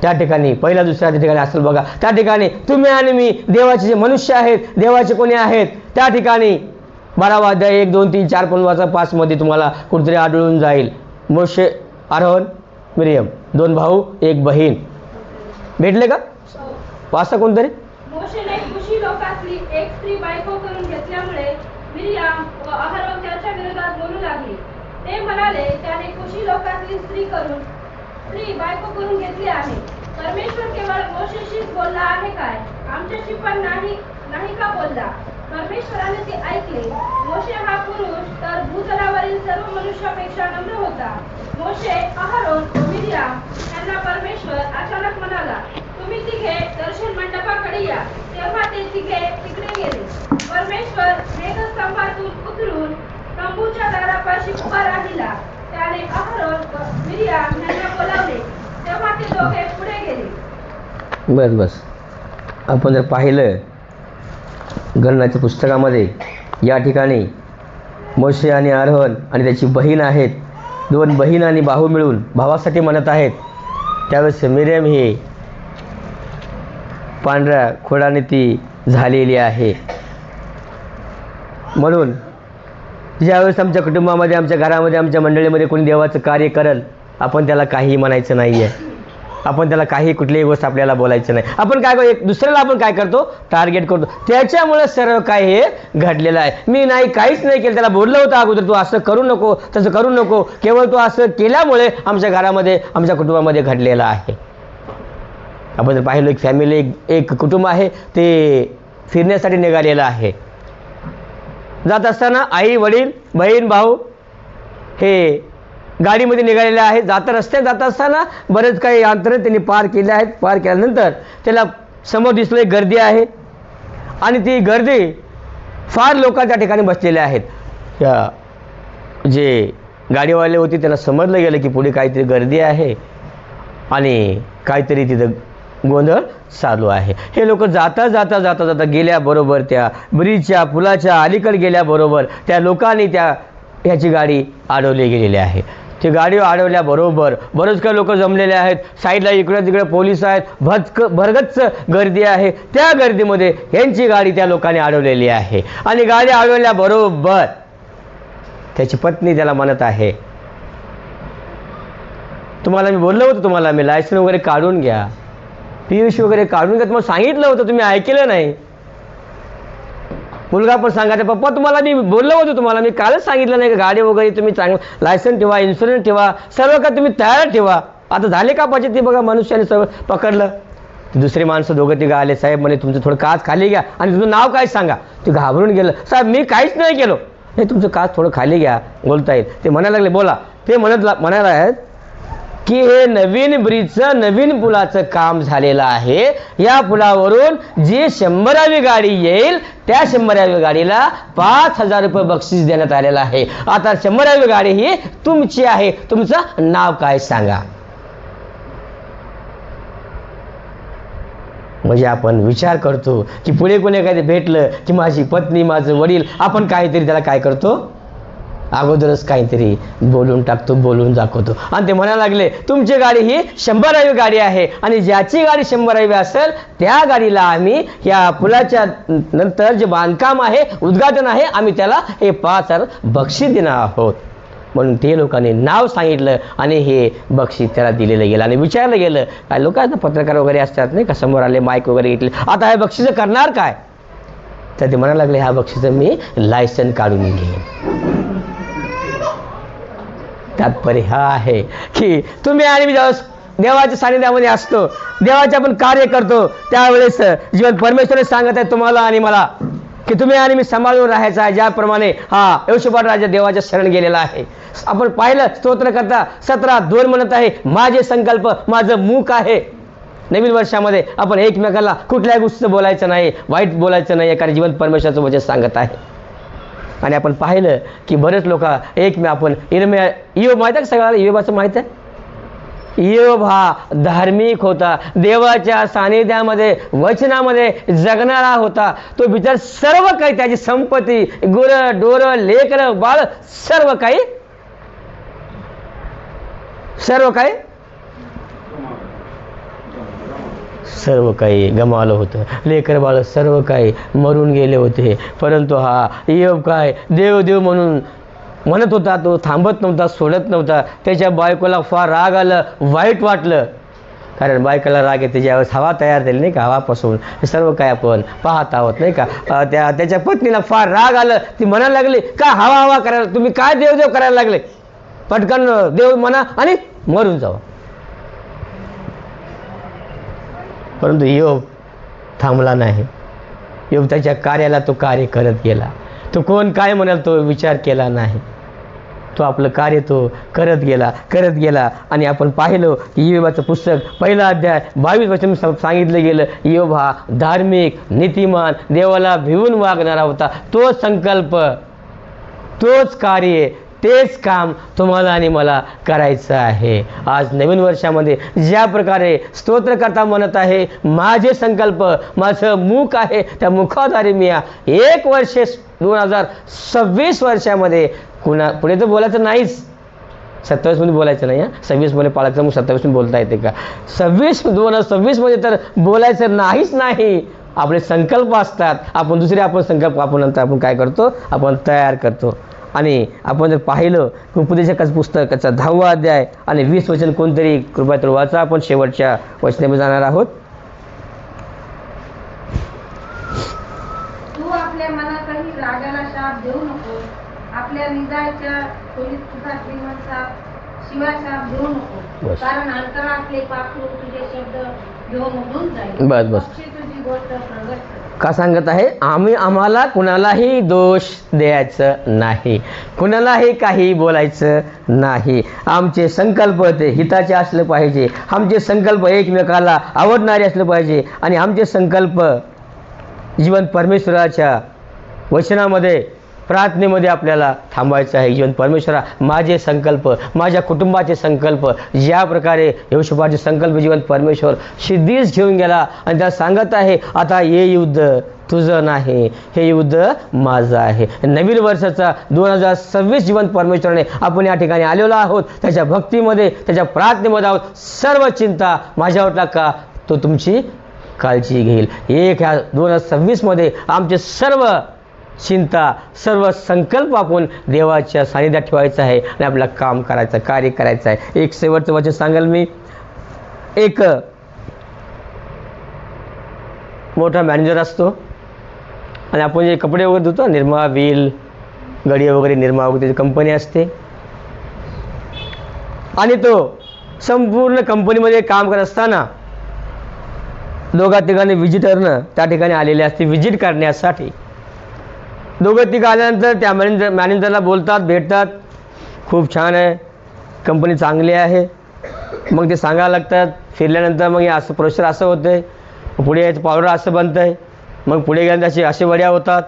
त्या ठिकाणी 1, 2 ठिकाणी असेल बघा, त्या ठिकाणी तुम्ही आणि मी देवाचे जे मनुष्य आहेत, देवाचे कोणी आहेत, त्या ठिकाणी 12वा अध्याय 1, 2, 3, 4, 5 मध्ये तुम्हाला कुठेतरी आढळून जाईल. मोशे, आरोन, मिरियम, 2 भाऊ 1 बहीण. भेटले का, वाचा कोणतरी. मोशेने कुशी लोकातली एक स्त्री बायको करून घेतल्यामुळे मिरियाम व आरोन त्याच्या विरोधात बोलू लागले. ते म्हणाले, त्याने कुशी लोकातली स्त्री बायको करून घेतली आहे. परमेश्वर केवळ मोशेशीच बोलला आहे काय, आमच्याशी पण नाही का बोलला. परमेश्वराने ते ऐकले. मोशे हा पुरुष तर भूतलावरील सर्व मनुष्यापेक्षा नम्र होता. मोशे, आरोन व मिरियाम यांना परमेश्वर अचानक म्हणाला, तुम्ही तिघे दर्शन मंडपाकडे या. तेव्हा ते तिघे तिकडे गेले. परमेश्वर मेघस्तंभातून उतरून तंबूच्या दारापाशी उभा राहिला. त्याने आरोन व मिरियाम यांना बोलावले. तेव्हा ते दोघे पुढे गेले. बस आपण जर पाहिलं गणनाच्या पुस्तकामध्ये, या ठिकाणी मोशे आणि आरोन आणि त्याची बहीण आहेत, 2 बहीण आणि भाऊ मिळून भावासाठी म्हणत आहेत. त्यावेळेस मिरियम ही पांढऱ्या खोडाने ती झालेली आहे. म्हणून ज्यावेळेस आमच्या कुटुंबामध्ये, आमच्या घरामध्ये, आमच्या मंडळीमध्ये कोणी देवाचं कार्य करल, आपण त्याला काहीही म्हणायचं नाही आहे, आपण त्याला काही कुठलीही गोष्ट आपल्याला बोलायचं नाही. आपण काय एक दुसऱ्याला आपण काय करतो, टार्गेट करतो. त्याच्यामुळे सर्व काय हे घडलेलं आहे. मी नाही, काहीच नाही केलं, त्याला बोललं होतं अगोदर, तू असं करू नको, तसं करू नको, केवळ तू असं केल्यामुळे आमच्या घरामध्ये, आमच्या कुटुंबामध्ये घडलेलं आहे. आपण जर पाहिलं, एक फॅमिली, एक कुटुंब आहे, ते फिरण्यासाठी निघालेलं आहे. जात असताना आई, वडील, बहीण, भाऊ हे गाडीमध्ये निघालेले आहेत. रस्त्यात जात असताना बरेच काही अंतर त्यांनी पार केले आहेत. पार केल्यानंतर त्याला समोर दिसलं एक गर्दी आहे, आणि ती गर्दी फार लोक त्या ठिकाणी बसलेले आहेत. जे गाडीवाले होते त्यांना समजलं गेलं की पुढे काहीतरी गर्दी आहे आणि काहीतरी तिथं गोंधळ चालू आहे. हे लोक जाता जाता जाता जाता गेल्याबरोबर त्या ब्रिजच्या पुलाच्या अलीकडे गेल्याबरोबर त्या लोकांनी ह्याची गाडी अडवली गेलेली आहे. ती गाडी अडवल्याबरोबर बरेच काही लोक जमलेले आहेत. साईडला इकडे तिकडे पोलीस आहेत. भरगच्च गर्दी आहे. त्या गर्दीमध्ये यांची गाडी त्या लोकांनी अडवलेली आहे. आणि गाडी अडवल्याबरोबर त्याची पत्नी त्याला म्हणत आहे, तुम्हाला मी बोललो होतं, तुम्हाला मी लायसन वगैरे काढून घ्या, PUC वगैरे काढून घ्या, तुम्हाला सांगितलं होतं, तुम्ही ऐकलं नाही. मुलगा पण सांगायचा, पप्पा तुम्हाला मी बोललो होतो, तुम्हाला मी कालच सांगितलं नाही का गाडी वगैरे तुम्ही चांगलं लायसन ठेवा, इन्शुरन्स ठेवा, सर्व का तुम्ही तयार ठेवा. आता झाले का पाहिजे ते बघा, मनुष्याने सर्व पकडलं. दुसरी माणसं दोघं तिघं आले, साहेब म्हणे तुमचं थोडं काच खाली घ्या आणि तुमचं नाव काय सांगा. ते घाबरून गेलं, साहेब मी काहीच नाही केलो. नाही तुमचं काच थोडं खाली घ्या, बोलता येईल. ते म्हणायला लागले बोला. ते म्हणायला आहेत की हे नवीन ब्रिजचं, नवीन पुलाचं काम झालेलं आहे. या पुलावरून जी 100वी गाडी येईल त्या 100वी गाडीला 5,000 रुपये बक्षीस देण्यात आलेलं आहे. आता 100वी गाडी ही तुमची आहे, तुमचं नाव काय सांगा. म्हणजे आपण विचार करतो की पुढे कोणी एखादं भेटलं की माझी पत्नी, माझं वडील, आपण काहीतरी त्याला काय करतो, अगोदरच काहीतरी बोलून टाकतो, बोलून दाखवतो. आणि ते म्हणायला लागले तुमची गाडी ही 100वी गाडी आहे आणि ज्याची गाडी 100वी असेल त्या गाडीला आम्ही या पुलाच्या नंतर जे बांधकाम आहे, उद्घाटन आहे, आम्ही त्याला हे 5,000 बक्षीस देणार आहोत. म्हणून ते लोकांनी नाव सांगितलं आणि हे बक्षीस त्याला दिलेलं गेलं. आणि विचारलं गेलं, काय लोक आता पत्रकार वगैरे असतात नाही का, समोर आले, माईक वगैरे घेतले, आता हे बक्षीस करणार काय. तर ते म्हणायला लागले ह्या बक्षीस मी लायसन काढून घेईन. तात्पर्य हा आहे की तुम्ही आणि मी जेव्हा देवाच्या सानिध्यामध्ये असतो, देवाचे आपण कार्य करतो, त्यावेळेस जीवन परमेश्वर सांगत आहे तुम्हाला आणि मला की तुम्ही आणि मी सांभाळून राहायचं आहे. ज्याप्रमाणे हा यहोशापाट राजा देवाच्या शरण गेलेला आहे. आपण पाहिलं स्तोत्र करता 17:2 म्हणत आहे माझे संकल्प माझं मुख आहे. नवीन वर्षामध्ये आपण एकमेकाला कुठल्याही गोष्टीचं बोलायचं नाही, वाईट बोलायचं नाही, कारण जीवन परमेश्वराचं वचन सांगत आहे. आणि आपण पाहिलं की बरेच लोक आपण इयोब माहीत आहे सगळ्याला, इयोबाचं माहीत आहे. इयोब हा धार्मिक होता, देवाच्या सानिध्यामध्ये वचनामध्ये जगणारा होता. तो बिचार सर्व काही, त्याची संपत्ती, गुरं डोरं लेकरं बाळ सर्व काही गमावलं होतं. लेकर बाळ सर्व काही मरून गेले होते. परंतु हा इयोब काय देव देव म्हणून म्हणत होता, तो थांबत नव्हता, सोडत नव्हता. त्याच्या बायकोला फार राग आलं, वाईट वाटलं, कारण बायकोला राग येते ज्यावेळेस हवा तयार झाली नाही का, हवापासून हे सर्व काय आपण पाहत आहोत नाही का. त्याच्या पत्नीला फार राग आलं, ती म्हणायला लागली का हवा हवा करायला, तुम्ही काय देवदेव करायला लागले, पटकन देव म्हणा आणि मरून जावं. परंतु इयोब थांबला नाही. इयोब त्याच्या कार्याला तो कार्य करत गेला. तो कोण काय म्हणाल तो विचार केला नाही. तो आपलं कार्य तो करत गेला. आणि आपण पाहिलं की इयोबाचं पुस्तक 1 अध्याय 22 वचन सांगितलं गेलं, इयोब हा धार्मिक, नीतिमान, देवाला भिवून वागणारा होता. तोच संकल्प, तोच कार्य, तेच काम तुम्हाला आणि मला करायचं आहे. आज नवीन वर्षामध्ये ज्या प्रकारे स्तोत्रकर्ता म्हणत आहे माझे संकल्प माझं मुख आहे, त्या मुखाद्वारे मी 1 वर्ष 2026 वर्षामध्ये पुढे तर बोलायचं नाहीच, 27 मध्ये बोलायचं नाही, 26 मध्ये पाळायचं, मग 27 मध्ये बोलता येते का. 2026 मध्ये तर बोलायचं नाहीच नाही. आपले संकल्प असतात, आपण संकल्प आपण काय करतो, आपण तयार करतो. आणि आपण जर पाहिलं की उपदेशकाचं पुस्तकाचा 10वा अध्याय आणि 20 वचन कोणतरी कृपया तर वाचा. आपण शेवटच्या वचनामध्ये जाणार आहोत. तू आपल्या मनातही रागाला शाप देऊ नको, आपल्या हृदयाच्या खोलीत सुद्धा श्रीमंता शिवाय शाप देऊ नको, बस. कारण अंतरातले पाखरू तुझे शब्द घेऊन उडून जाईल. बस. पक्षी तुझी गोष्ट प्रगट करेल. का सांगत आहे, आम्हाला कुणालाही दोष द्यायचं नाही, कुणालाही काही बोलायचं नाही. आमचे संकल्प ते हिताचे असले पाहिजे, आमचे संकल्प एकमेकाला आवडणारे असले पाहिजे. आणि आमचे संकल्प जीवन परमेश्वराच्या वचनामध्ये, प्रार्थनेमध्ये आपल्याला थांबायचं आहे. जीवन परमेश्वरा माझे संकल्प, माझ्या कुटुंबाचे संकल्प, ज्या प्रकारे यहोशापाटचे संकल्प जीवन परमेश्वर सिद्धीस घेऊन गेला. आणि त्या सांगत आहे आता हे युद्ध तुझं नाही, हे युद्ध माझं आहे. नवीन वर्षाचा 2026 जीवन परमेश्वराने आपण या ठिकाणी आलेलो आहोत. त्याच्या भक्तीमध्ये, त्याच्या प्रार्थनेमध्ये आहोत. सर्व चिंता माझ्यावर टाका, तो तुमची काळजी घेईल. ह्या 2026 मध्ये आमचे सर्व चिंता, सर्व संकल्प आपण देवाच्या सानिध्यात ठेवायचं आहे आणि आपलं काम करायचं, कार्य करायचं आहे. एक शेवटचं वचन सांगाल मी. एक मोठा मॅनेजर असतो आणि आपण जे कपडे वगैरे धुतो, निरमा, व्हील, गडी वगैरे, निरमा वगैरे त्याची कंपनी असते. आणि तो संपूर्ण कंपनीमध्ये काम करत असताना दोघा तिघांनी व्हिजिटरनं त्या ठिकाणी आलेले असते व्हिजिट करण्यासाठी. दोघं तिघं आल्यानंतर त्या मॅनेजरला बोलतात, भेटतात, खूप छान आहे, कंपनी चांगली आहे. मग ते सांगायला लागतात. फिरल्यानंतर मग हे असं प्रोसेस असं होतं आहे, पुढे यायचं पावडर असं बनतं आहे, मग पुढे गेल्यानंतर असे वड्या होतात,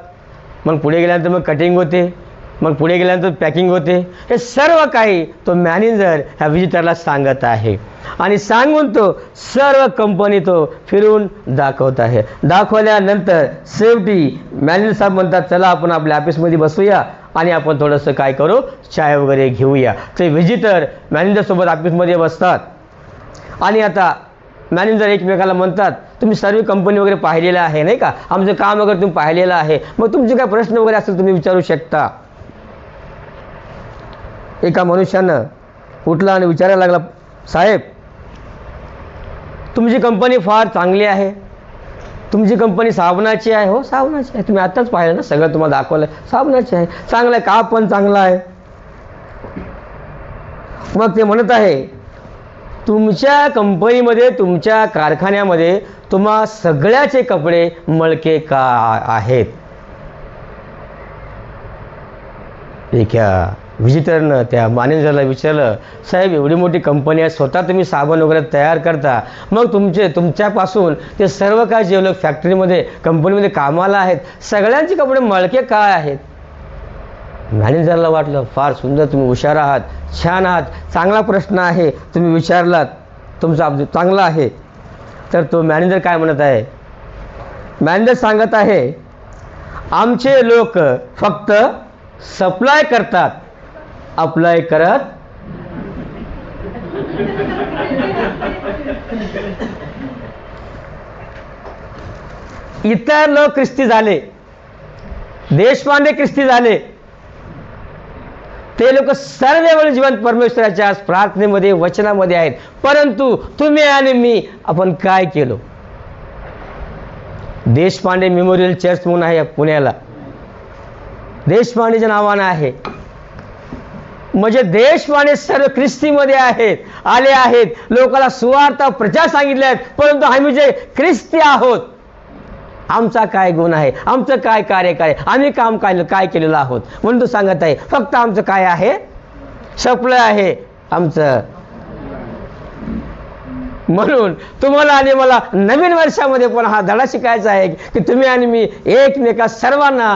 मग पुढे गेल्यानंतर मग कटिंग होते, मग पुढे गेल्यानंतर पॅकिंग होते. हे सर्व काही तो मॅनेजर ह्या व्हिजिटरला सांगत आहे आणि सांगून तो सर्व कंपनी तो फिरून दाखवत आहे. दाखवल्यानंतर शेवटी मॅनेजर साहेब म्हणतात, चला आपण आपल्या ऑफिसमध्ये बसूया आणि आपण थोडंसं काय करू, चाय वगैरे घेऊया. ते व्हिजिटर मॅनेजरसोबत ऑफिसमध्ये बसतात आणि आता मॅनेजर एकमेकाला म्हणतात, तुम्ही सर्व कंपनी वगैरे पाहिलेलं आहे नाही का, आमचं काम वगैरे तुम्ही पाहिलेलं आहे, मग तुमचे काय प्रश्न वगैरे असेल तुम्ही विचारू शकता. एका मनुष्यानं उठला आणि विचारायला लागला, साहेब तुमची कंपनी फार चांगली आहे, तुमची कंपनी साबणाची आहे. हो साबणाची आहे, तुम्ही आत्ताच पाहिलं ना, सगळं तुम्हाला दाखवलं, साबणाची आहे, चांगलं आहे, का पण चांगला आहे. मग ते म्हणत आहे, तुमच्या कंपनीमध्ये तुमच्या कारखान्यामध्ये तुम्हा सगळ्याचे कपडे मळके का आहेत. एका व्हिजिटरनं त्या मॅनेजरला विचारलं, साहेब एवढी मोठी कंपनी आहे, स्वतः तुम्ही साबण वगैरे तयार करता, मग तुमच्यापासून ते सर्व काय जे लोक फॅक्टरीमध्ये कंपनीमध्ये कामाला आहेत सगळ्यांचे कपडे मळके काय आहेत. मॅनेजरला वाटलं, फार सुंदर, तुम्ही हुशार आहात, छान आहात, चांगला प्रश्न आहे तुम्ही विचारलात, तुमचा चांगला आहे. तर तो मॅनेजर काय म्हणत आहे, मॅनेजर सांगत आहे, आमचे लोक फक्त सप्लाय करतात, अप्लाय करत इतर लोक ख्रिस्ती झाले, देशपांडे ख्रिस्ती झाले, ते लोक सर्व वेळ जिवंत परमेश्वराच्या प्रार्थनेमध्ये वचनामध्ये आहेत. परंतु तुम्ही आणि मी आपण काय केलो. देशपांडे मेमोरियल चर्च म्हणून आहे पुण्याला, देशपांडेच्या नावानं आहे. म्हणजे देशपांडे सर्व ख्रिस्तीमध्ये आहेत, आले आहेत, लोकांना सुवार्थ प्रचार सांगितले आहेत. परंतु आम्ही जे ख्रिस्ती आहोत, आमचा काय गुण आहे, आमचं काय कार्य काय, आम्ही काम काय केलेलं आहोत. म्हणून तो सांगत आहे, फक्त आमचं काय आहे, सप्लाय आहे आमचं. म्हणून तुम्हाला आणि मला नवीन वर्षामध्ये पण हा धडा शिकायचा आहे की तुम्ही आणि मी एकमेका सर्वांना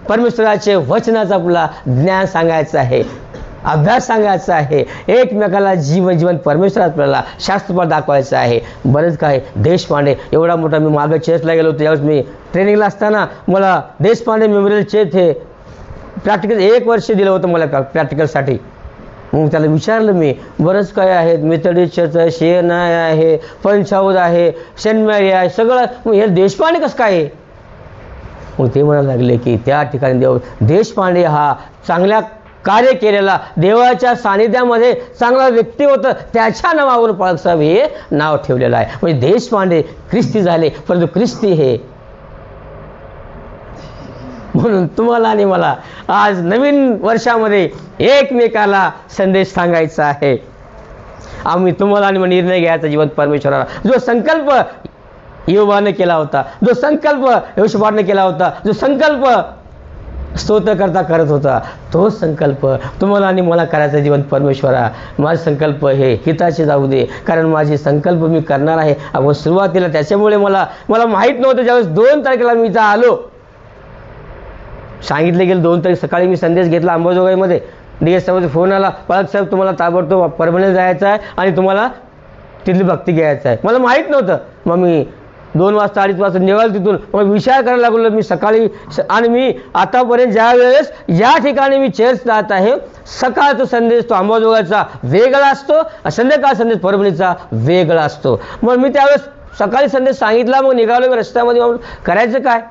परमेश्वराचे वचनाचं आपला ज्ञान सांगायचं आहे, अभ्यास सांगायचा आहे, एकमेकाला जीवन परमेश्वर आपल्याला शास्त्रपाठ दाखवायचं आहे. बरेच काय देशपांडे एवढा मोठा, मी मागे चर्चला गेलो होतो त्यावेळेस मी ट्रेनिंगला असताना मला देशपांडे मेमोरियल चर्च हे प्रॅक्टिकल 1 वर्ष दिलं होतं मला प्रॅक्टिकलसाठी. मग त्याला विचारलं मी, बरंच काय आहेत, मेथडिस्ट चर्च आहे, शेनाय आहे, पंचावद आहे, सेंट मॅरी आहे, सगळं, मग हे देशपांडे कसं काय आहे. मग ते म्हणायला लागले की त्या ठिकाणी देशपांडे हा चांगल्या कार्य केलेला, देवाच्या सानिध्यामध्ये चांगला व्यक्ती होतं, त्याच्या नावावरून पाळक साहेब हे नाव ठेवलेलं आहे. म्हणजे देशपांडे ख्रिस्ती झाले, परंतु ख्रिस्ती हे. म्हणून तुम्हाला आणि मला आज नवीन वर्षामध्ये एकमेकाला संदेश सांगायचा आहे. आम्ही तुम्हाला आणि निर्णय घ्यायचा जीवन परमेश्वराला, जो संकल्प योबाने केला होता, जो संकल्प योशुआने केला होता, जो संकल्प स्तोत्रकर्ता करत होता, तो संकल्प तुम्हाला आणि मला करायचा जीवन परमेश्वरा. माझे संकल्प हे हिताचे जाऊ दे, कारण माझे संकल्प मी करणार आहे. आपण सुरुवातीला त्याच्यामुळे मला माहीत नव्हतं. ज्यावेळेस 2 तारखेला मी इथं आलो, सांगितलं गेलं 2 तारीख सकाळी मी संदेश घेतला अंबाजोगाईमध्ये. DS साहेबांचा फोन आला, पाळक साहेब तुम्हाला ताबडतोब परभणीला जायचं आहे आणि तुम्हाला तिथली भक्ती घ्यायचं आहे. मला माहीत नव्हतं. मग मी 2 वाजता 2:30 वाजता निघालो तिथून. मग विचार करायला लागलो मी सकाळी, आणि मी आतापर्यंत ज्या वेळेस या ठिकाणी मी चर्च जात आहे, सकाळचा संदेश तो अंबाजोगाईचा वेगळा असतो, संध्याकाळ संदेश परभणीचा वेगळा असतो. मग मी त्यावेळेस सकाळी संदेश सांगितला, मग निघालो मी रस्त्यामध्ये. करायचं काय,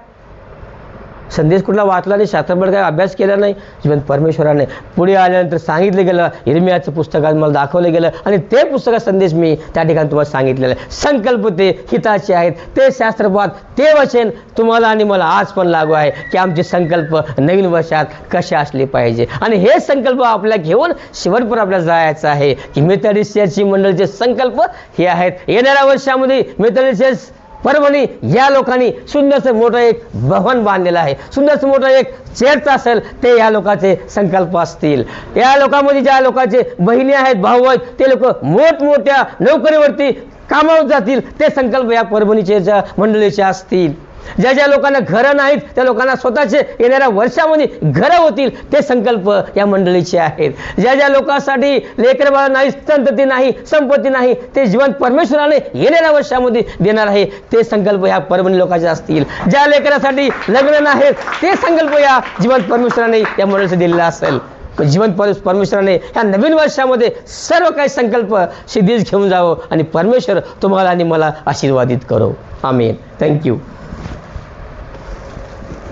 संदेश कुठला वाचला नाही, शास्त्रपाठ काय अभ्यास केला नाही, जीवन परमेश्वराने. पुढे आल्यानंतर सांगितलं गेलं, इर्मियाचं पुस्तकात मला दाखवलं गेलं आणि ते पुस्तकात संदेश मी त्या ठिकाणी तुम्हाला सांगितलेलं आहे. संकल्प ते हिताचे आहेत, ते शास्त्रपाठ, ते वचन तुम्हाला आणि मला आज पण लागू आहे की आमचे संकल्प नवीन वर्षात कसे असले पाहिजे. आणि हे संकल्प आपल्या घेऊन शेवटपर्यंत आपल्याला जायचं आहे की मेथडिस्ट चर्चची मंडळीचे संकल्प हे आहेत. येणाऱ्या वर्षामध्ये मेथडिस्ट चर्च परभणी या लोकांनी सुंदरसं मोठं एक भवन बांधलेलं आहे, सुंदरसं मोठं एक चर्च असेल ते या लोकांचे संकल्प असतील. या लोकांमध्ये ज्या लोकांचे बहिणी आहेत, भाऊ आहेत, ते लोक मोठमोठ्या नोकरीवरती कामावर जातील, ते संकल्प या परभणीचे मंडळीचे असतील. ज्या ज्या लोकांना घरं नाहीत त्या लोकांना स्वतःचे येणाऱ्या वर्षामध्ये घरं होतील, ते संकल्प या मंडळीचे आहेत. ज्या ज्या लोकांसाठी लेकरबाळ नाही, संतती नाही, संपत्ती नाही, ते जीवन परमेश्वराने येणाऱ्या वर्षामध्ये देणार आहे, ते संकल्प या परभणी लोकांचे असतील. ज्या लेकरासाठी लग्न नाहीत ते संकल्प या जीवन परमेश्वराने या मंडळीचे दिलेला असेल. जीवन परमेश्वराने ह्या नवीन वर्षामध्ये सर्व काही संकल्प सिद्धीस घेऊन जावं आणि परमेश्वर तुम्हाला आणि मला आशीर्वादित करो. आमेन. थँक्यू.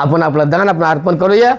आपण आपलं दान आपण अर्पण करूया.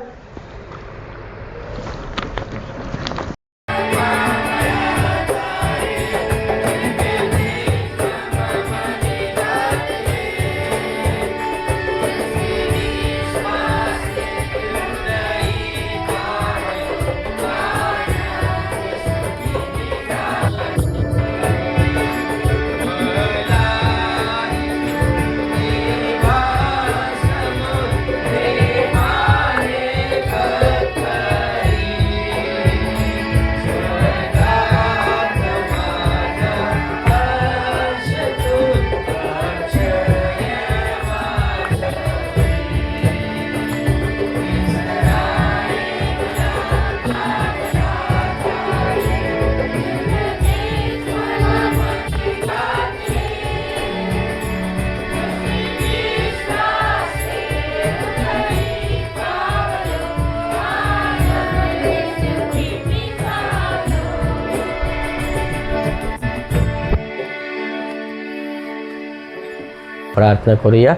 प्रार्थना करूया.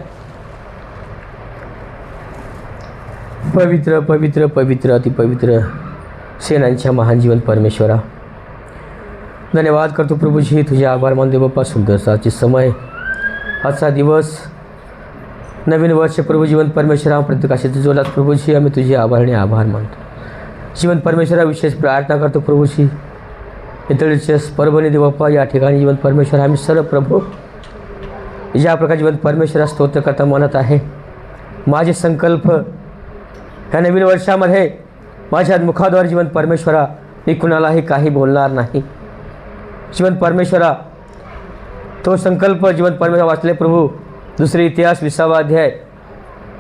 पवित्र पवित्र पवित्र अतिपवित्र सेनांच्या महान जीवन परमेश्वरा, धन्यवाद करतो प्रभूजी, तुझे आभार मानतो बाप्पा. सुंदरसा आजची समय, आजचा दिवस, नवीन वर्ष प्रभू जीवन परमेश्वरा प्रत्येकाशी जोडलात प्रभूजी. आम्ही तुझे आभार आणि आभार मानतो. जीवन परमेश्वरा विशेष प्रार्थना करतो प्रभूजी, इतळीचे परभणी दे बाप्पा. या ठिकाणी जीवन परमेश्वर आम्ही सर्व प्रभू ज्या प्रकारे जीवन परमेश्वरा स्तोत्र करता म्हणत आहे, माझे संकल्प ह्या नवीन वर्षामध्ये माझ्या मुखाद्वारे जीवन परमेश्वरा मी कुणालाही काही बोलणार नाही. जीवन परमेश्वरा तो संकल्प जीवन परमेश्वरा वाचले प्रभू. दुसरे इतिहास 20वा अध्याय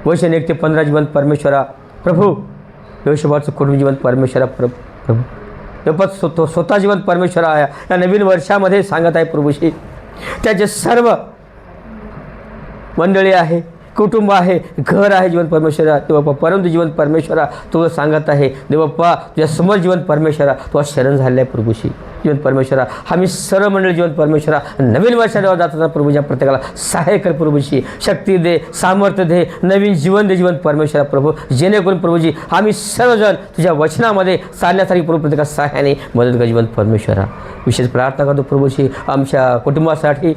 वचन 1 ते 15 जीवन परमेश्वरा प्रभू योशुआचं कुटुंब जीवन परमेश्वरा प्रभू स्वतः जीवन परमेश्वरा या नवीन वर्षामध्ये सांगत आहे प्रभूशी. त्याचे सर्व मंडळी आहे, कुटुंब आहे, घर आहे जीवन परमेश्वरा देवप्पा. परंतु जीवन परमेश्वरा तुला सांगत आहे देवप्पा, तुझ्या समोर जीवन परमेश्वरा तुला शरण झालेला आहे प्रभूशी. जीवन परमेश्वरा आम्ही सर्व मंडळी जीवन परमेश्वरा नवीन वर्षाला जाताना प्रभूच्या प्रत्येकाला सहाय्य कर प्रभूशी. शक्ती दे, सामर्थ्य दे, नवीन जीवन दे जीवन परमेश्वरा प्रभू. जेणेकरून प्रभूजी आम्ही सर्वजण तुझ्या वचनामध्ये चालण्यासाठी प्रभू प्रत्येका सहाय्याने मदत कर जीवन परमेश्वरा. विशेष प्रार्थना करतो प्रभूशी आमच्या कुटुंबासाठी,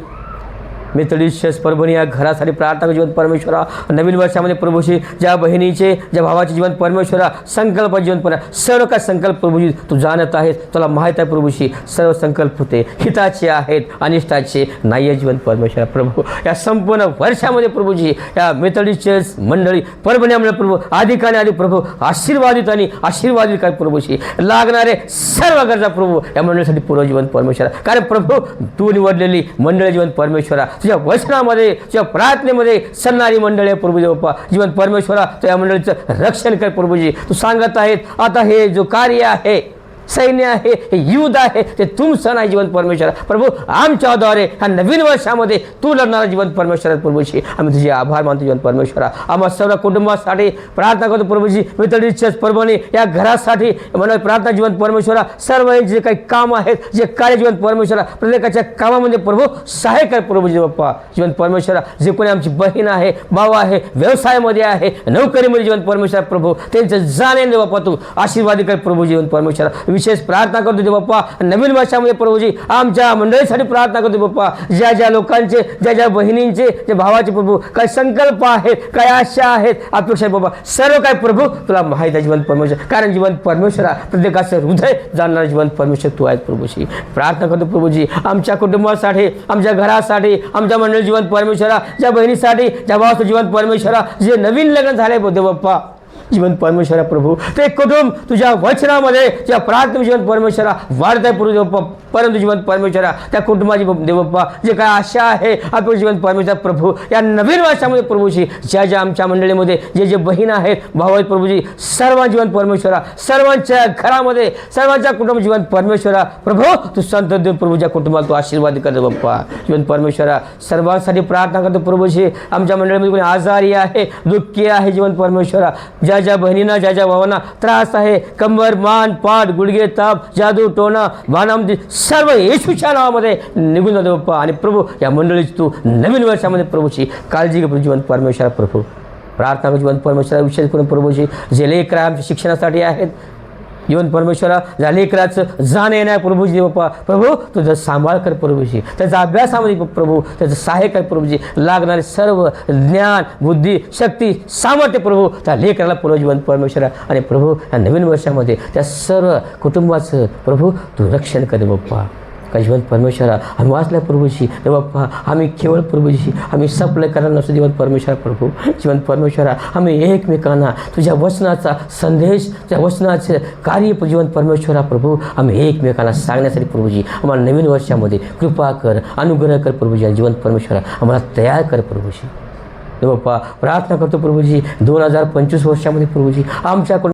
मितळीशेस परभणी या घरासाठी प्रार्थना कर जीवन परमेश्वरा. नवीन वर्षामध्ये प्रभूशी ज्या बहिणीचे, ज्या भावाचे जीवन परमेश्वरा संकल्प जीवन परमेश्वरा सर्व काय संकल्प प्रभूजी तू जाणत आहेस, तुला माहीत आहे प्रभूशी. सर्व संकल्प होते हिताचे आहेत, अनिष्टाचे नाही आहे जीवन परमेश्वरा प्रभू. या संपूर्ण वर्षामध्ये प्रभूजी या मितळीचेस मंडळी परभणीमुळे प्रभू अधिकाने आधी प्रभू आशीर्वादित आणि आशीर्वादित काय प्रभूशी लागणारे सर्व गरजा प्रभू या मंडळीसाठी पूर्व जीवन परमेश्वरा. कारण प्रभू तू निवडलेली मंडळी जीवन परमेश्वरा तुझ्या वचनामध्ये, तुझ्या प्रार्थनेमध्ये सन्नारी मंडळी आहे प्रभू देवप्पा. जीवन परमेश्वरा तुझ्या मंडळीचं रक्षण कर प्रभूजी. तू सांगत आहेत आता हे जो कार्य आहे, सैन्य आहे, हे युद्ध आहे, ते तुमचं नाही जीवन परमेश्वरा प्रभू. आमच्याद्वारे ह्या नवीन वर्षामध्ये तू लढणारा जीवन परमेश्वरा प्रभूशी आम्ही तुझे आभार मानतो जीवन परमेश्वरा. आम्हा सर्व कुटुंबासाठी प्रार्थना करतो प्रभूजी. मितळीचेच परभणी या घरासाठी म्हणून प्रार्थना जीवन परमेश्वरा. सर्व जे काही काम आहेत, जे कार्य जीवन परमेश्वरा प्रत्येकाच्या कामामध्ये प्रभू सहाय्य कर प्रभूजी बाप्पा. जीवन परमेश्वरा जे कोणी आमची बहीण आहे, भाऊ आहे, व्यवसायामध्ये आहे, नोकरीमध्ये जीवन परमेश्वरा प्रभू त्यांचं जाणे बाप्पा तू आशीर्वादी कर प्रभू जीवन परमेश्वरा. विशेष प्रार्थना करतो देव बाप्पा नवीन वर्षामध्ये प्रभूजी आमच्या मंडळीसाठी प्रार्थना करतो बाप्पा ज्या ज्या लोकांचे ज्या ज्या बहिणींचे जे भावाचे प्रभू काय संकल्प आहेत काय आशा आहेत अपेक्षा आहे बाबा सर्व काय प्रभू तुला माहीत आहे जिवंत परमेश्वर कारण जिवंत परमेश्वरा प्रत्येकाचं हृदय जाणणारा जिवंत परमेश्वर तू आहेस प्रभूशी प्रार्थना करतो प्रभूजी आमच्या कुटुंबासाठी आमच्या घरासाठी आमच्या मंडळी जिवंत परमेश्वरा ज्या बहिणीसाठी ज्या भावाचं जिवंत परमेश्वरा जे नवीन लग्न झाले देव बाप्पा जिवंत परमेश्वरा प्रभू ते कुटुंब तुझ्या वचनामध्ये तुझ्या प्रार्थना जिवंत परमेश्वरा वाढत आहे प्रभू देवप्पा परंतु जिवंत परमेश्वरा त्या कुटुंबाची देवप्पा जे काय आशा आहे आपल्या जिवंत परमेश्वर प्रभू या नवीन वर्षामध्ये प्रभूशी ज्या ज्या आमच्या मंडळीमध्ये जे जे बहीण आहेत भाऊ आहेत प्रभूजी सर्व जिवंत परमेश्वरा सर्वांच्या घरामध्ये सर्वांच्या कुटुंब जिवंत परमेश्वरा प्रभू तू संत देव प्रभूच्या कुटुंबाला तू आशीर्वाद करतो बाप्पा जिवंत परमेश्वरा सर्वांसाठी प्रार्थना करतो प्रभूशी आमच्या मंडळीमध्ये कोणी आजारी आहे दुःखी आहे जिवंत परमेश्वरा ज्या ज्या बहिणींना ज्या ज्या भावांना त्रास आहे कंबर मान पाठ गुडघे ताप जादू टोना भानामती सर्व येशूच्या नावामध्ये निघून जातो बाप्पा आणि प्रभू या मंडळीची तू नवीन वर्षामध्ये प्रभूची काळजी घे जिवंत परमेश्वरा प्रभू प्रार्थना जिवंत परमेश्वरा विशेष करून प्रभूची जे लेकर आमच्या शिक्षणासाठी आहेत जिवंत परमेश्वरा ज्या लेकराचं जाण येणार प्रभूजी बाप्पा प्रभू तुझं सांभाळ कर प्रभूजी त्याचा अभ्यासामध्ये प्रभू त्याचं सहाय्य कर प्रभूजी लागणारे सर्व ज्ञान बुद्धी शक्ती सामर्थ्य प्रभू त्या लेकराला प्रभू जिवंत परमेश्वरा आणि प्रभू या नवीन वर्षामध्ये त्या सर्व कुटुंबाचं प्रभू तू रक्षण कर बाप्पा का जिवंत परमेश्वरा आम्ही वाचल्या प्रभूशी देवप्पा आम्ही केवळ प्रभूशी आम्ही सप्लाय करणार नसतो जिवंत परमेश्वरा प्रभू जिवंत परमेश्वरा आम्ही एकमेकांना तुझ्या वचनाचा संदेश त्या वचनाचे कार्य जिवंत परमेश्वरा प्रभू आम्ही एकमेकांना सांगण्यासाठी प्रभूजी आम्हाला नवीन वर्षामध्ये कृपा कर अनुग्रह कर प्रभूजी आणि जिवंत परमेश्वरा आम्हाला तयार कर प्रभूशी देवप्पा प्रार्थना करतो प्रभूजी 2025 वर्षामध्ये प्रभूजी आमच्याकडून